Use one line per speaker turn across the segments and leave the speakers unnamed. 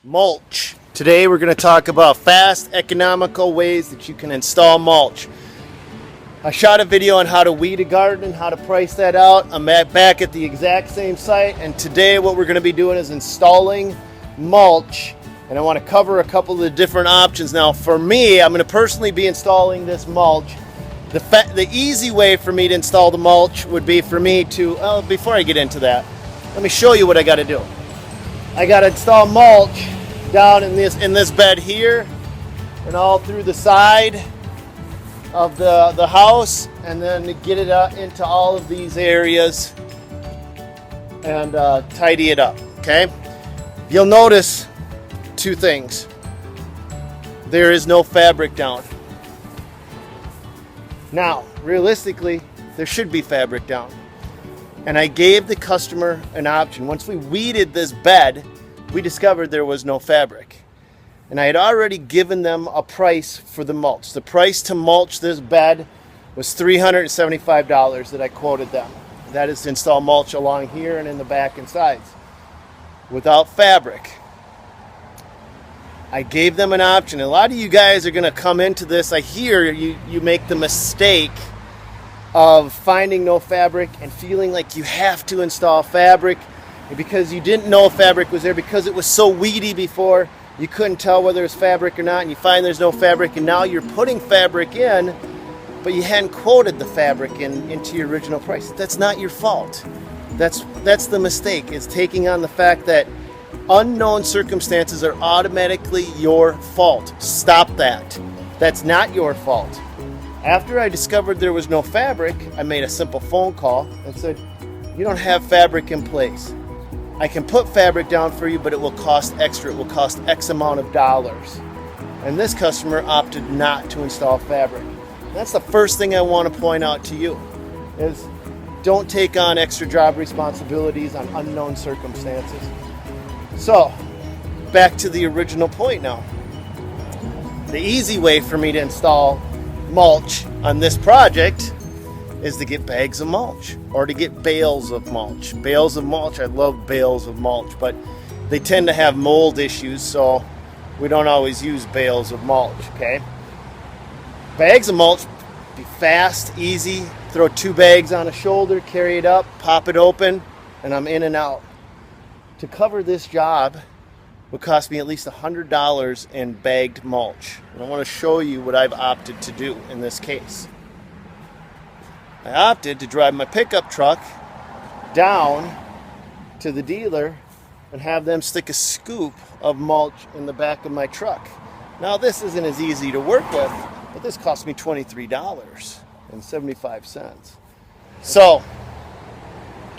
Mulch. Today we're going to talk about fast, economical ways that you can install mulch. I shot a video on how to weed a garden, how to price that out. I'm back at the exact same site, and today what we're going to be doing is installing mulch, and I want to cover a couple of the different options. Now for me, I'm going to personally be installing this mulch. The easy way for me to install the mulch would be for me to, before I get into that, let me show you what I got to do. I got to install mulch down in this bed here and all through the side of the house, and then get it into all of these areas and tidy it up. Okay, you'll notice two things. There is no fabric down. Now realistically there should be fabric down, and I gave the customer an option. Once we weeded this bed, we discovered there was no fabric. And I had already given them a price for the mulch. The price to mulch this bed was $375 that I quoted them. That is to install mulch along here and in the back and sides without fabric. I gave them an option. A lot of you guys are going to come into this. I hear you make the mistake of finding no fabric and feeling like you have to install fabric because you didn't know fabric was there, because it was so weedy before. You couldn't tell whether it's fabric or not, and you find there's no fabric, and now you're putting fabric in, but you hadn't quoted the fabric into your original price. That's not your fault. That's the mistake, is taking on the fact that unknown circumstances are automatically your fault. Stop that. That's not your fault. After I discovered there was no fabric, I made a simple phone call and said, you don't have fabric in place. I can put fabric down for you, but it will cost extra. It will cost X amount of dollars. And this customer opted not to install fabric. That's the first thing I want to point out to you, is don't take on extra job responsibilities on unknown circumstances. So, back to the original point now. The easy way for me to install mulch on this project is to get bags of mulch or to get bales of mulch. Bales of mulch, I love bales of mulch, but they tend to have mold issues, so we don't always use bales of mulch, okay? Bags of mulch, be fast, easy. Throw 2 bags on a shoulder, carry it up, pop it open, and I'm in and out. To cover this job would cost me at least $100 in bagged mulch. And I want to show you what I've opted to do in this case. I opted to drive my pickup truck down to the dealer and have them stick a scoop of mulch in the back of my truck. Now this isn't as easy to work with, but this cost me $23.75. So,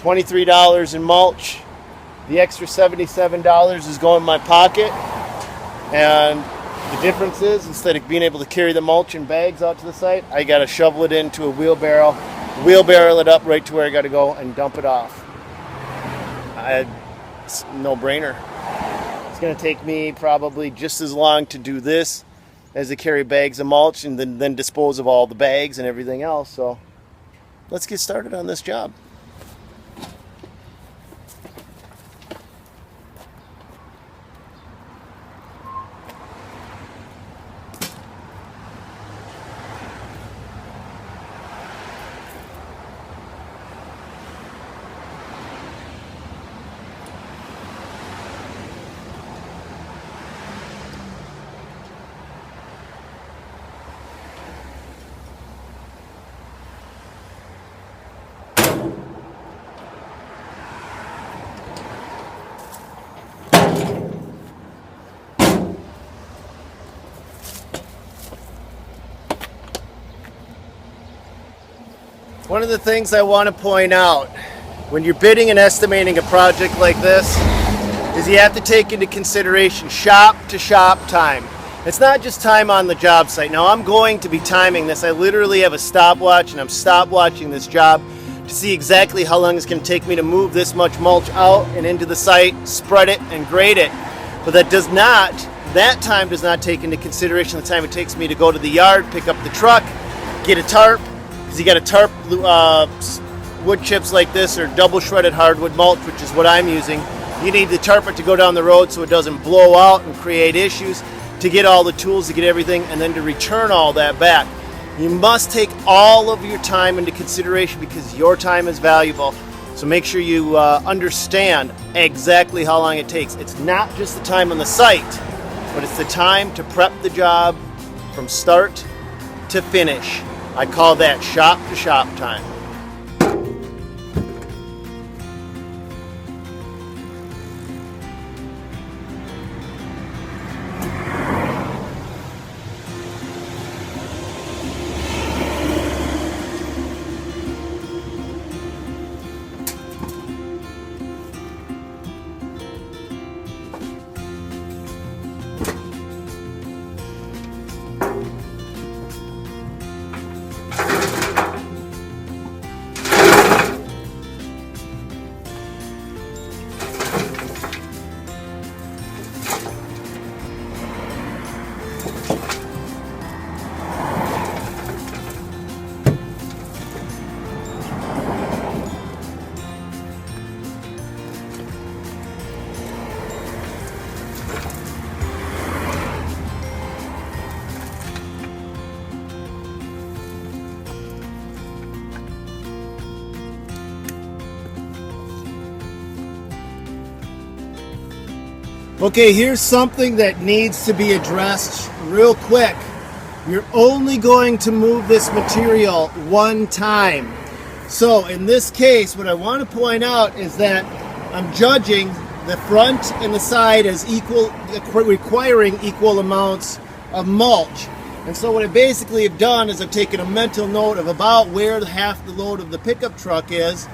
$23 in mulch. The extra $77 is going in my pocket, and the difference is, instead of being able to carry the mulch in bags out to the site, I got to shovel it into a wheelbarrow it up right to where I got to go and dump it off. It's no brainer. It's going to take me probably just as long to do this as to carry bags of mulch and then dispose of all the bags and everything else. So let's get started on this job. One of the things I want to point out when you're bidding and estimating a project like this is you have to take into consideration shop to shop time. It's not just time on the job site. Now I'm going to be timing this. I literally have a stopwatch, and I'm stopwatching this job to see exactly how long it's going to take me to move this much mulch out and into the site, spread it, and grade it. But that time does not take into consideration the time it takes me to go to the yard, pick up the truck, get a tarp, because you got to tarp wood chips like this or double shredded hardwood mulch, which is what I'm using. You need the tarpet to go down the road so it doesn't blow out and create issues, to get all the tools, to get everything, and then to return all that back. You must take all of your time into consideration because your time is valuable. So make sure you understand exactly how long it takes. It's not just the time on the site, but it's the time to prep the job from start to finish. I call that shop to shop time. Okay, here's something that needs to be addressed real quick. You're only going to move this material one time. So in this case, what I want to point out is that I'm judging the front and the side as equal, requiring equal amounts of mulch. And so what I basically have done is I've taken a mental note of about where half the load of the pickup truck is,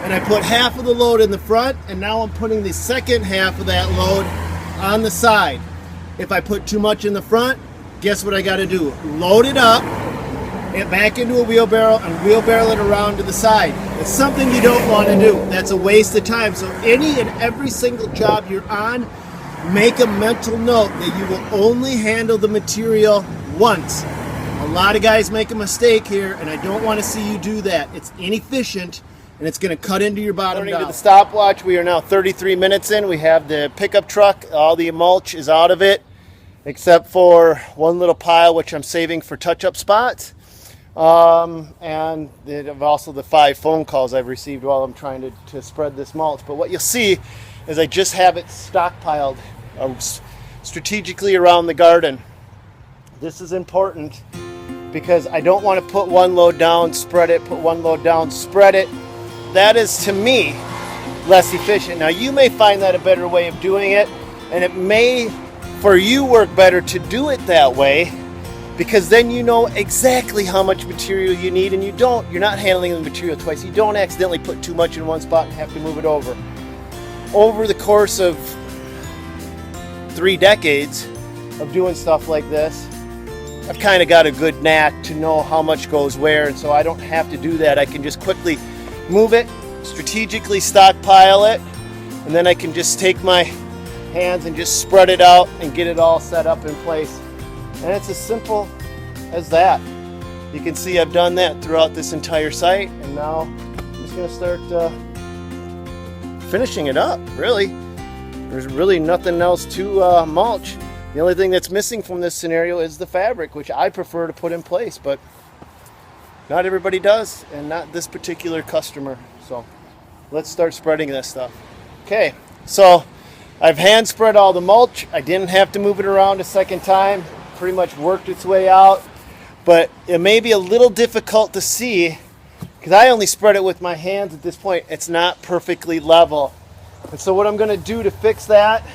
and I put half of the load in the front, and now I'm putting the second half of that load on the side. If I put too much in the front, guess what I got to do? Load it up, it back into a wheelbarrow, and wheelbarrow it around to the side. It's something you don't want to do. That's a waste of time. So any and every single job you're on, make a mental note that you will only handle the material once. A lot of guys make a mistake here, and I don't want to see you do that. It's inefficient, and it's going to cut into your bottom dollar. According to the stopwatch, we are now 33 minutes in. We have the pickup truck. All the mulch is out of it, except for one little pile, which I'm saving for touch-up spots. And also the 5 phone calls I've received while I'm trying to spread this mulch. But what you'll see is I just have it stockpiled strategically around the garden. This is important because I don't want to put one load down, spread it, put one load down, spread it. That is, to me, less efficient. Now, you may find that a better way of doing it, and it may, for you, work better to do it that way, because then you know exactly how much material you need, and you're not handling the material twice. You don't accidentally put too much in one spot and have to move it over. Over the course of 3 decades of doing stuff like this, I've kind of got a good knack to know how much goes where, and so I don't have to do that. I can just quickly move it, strategically stockpile it, and then I can just take my hands and just spread it out and get it all set up in place. And it's as simple as that. You can see I've done that throughout this entire site, and now I'm just going to start finishing it up, really. There's really nothing else to mulch. The only thing that's missing from this scenario is the fabric, which I prefer to put in place, but not everybody does, and not this particular customer. So let's start spreading this stuff. Okay, so I've hand spread all the mulch. I didn't have to move it around a second time. Pretty much worked its way out, but it may be a little difficult to see because I only spread it with my hands at this point. It's not perfectly level. And so what I'm going to do to fix that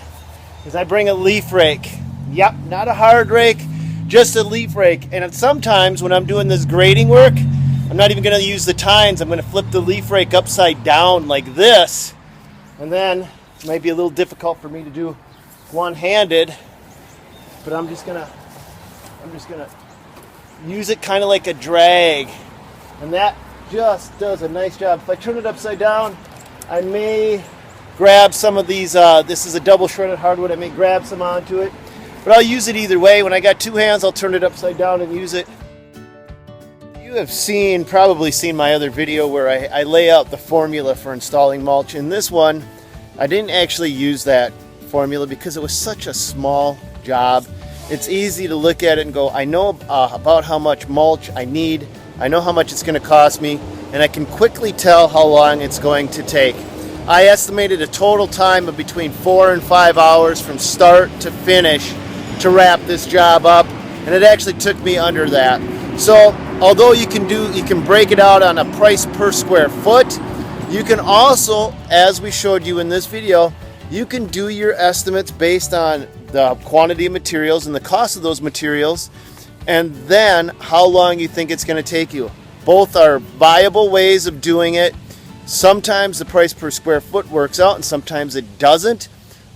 is I bring a leaf rake. Yep, not a hard rake, just a leaf rake. And sometimes when I'm doing this grading work, I'm not even going to use the tines. I'm going to flip the leaf rake upside down like this. And then it might be a little difficult for me to do one-handed, but I'm just gonna use it kind of like a drag. And that just does a nice job. If I turn it upside down, I may grab some of these, this is a double shredded hardwood, I may grab some onto it. But I'll use it either way. When I got 2 hands, I'll turn it upside down and use it. You have probably seen my other video where I lay out the formula for installing mulch. In this one, I didn't actually use that formula because it was such a small job. It's easy to look at it and go, I know about how much mulch I need, I know how much it's going to cost me, and I can quickly tell how long it's going to take. I estimated a total time of between 4 and 5 hours from start to finish to wrap this job up, and it actually took me under that. So although you can break it out on a price per square foot, you can also, as we showed you in this video, you can do your estimates based on the quantity of materials and the cost of those materials, and then how long you think it's going to take you. Both are viable ways of doing it. Sometimes the price per square foot works out and sometimes it doesn't.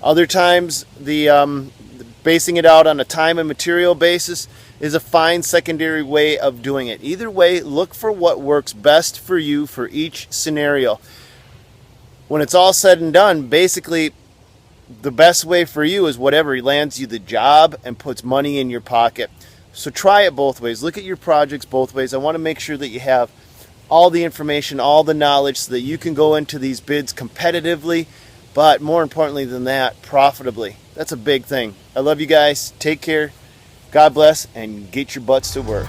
Other times the basing it out on a time and material basis is a fine secondary way of doing it. Either way, look for what works best for you for each scenario. When it's all said and done, basically the best way for you is whatever lands you the job and puts money in your pocket. So try it both ways. Look at your projects both ways. I want to make sure that you have all the information, all the knowledge, so that you can go into these bids competitively, but more importantly than that, profitably. That's a big thing. I love you guys. Take care. God bless, and get your butts to work.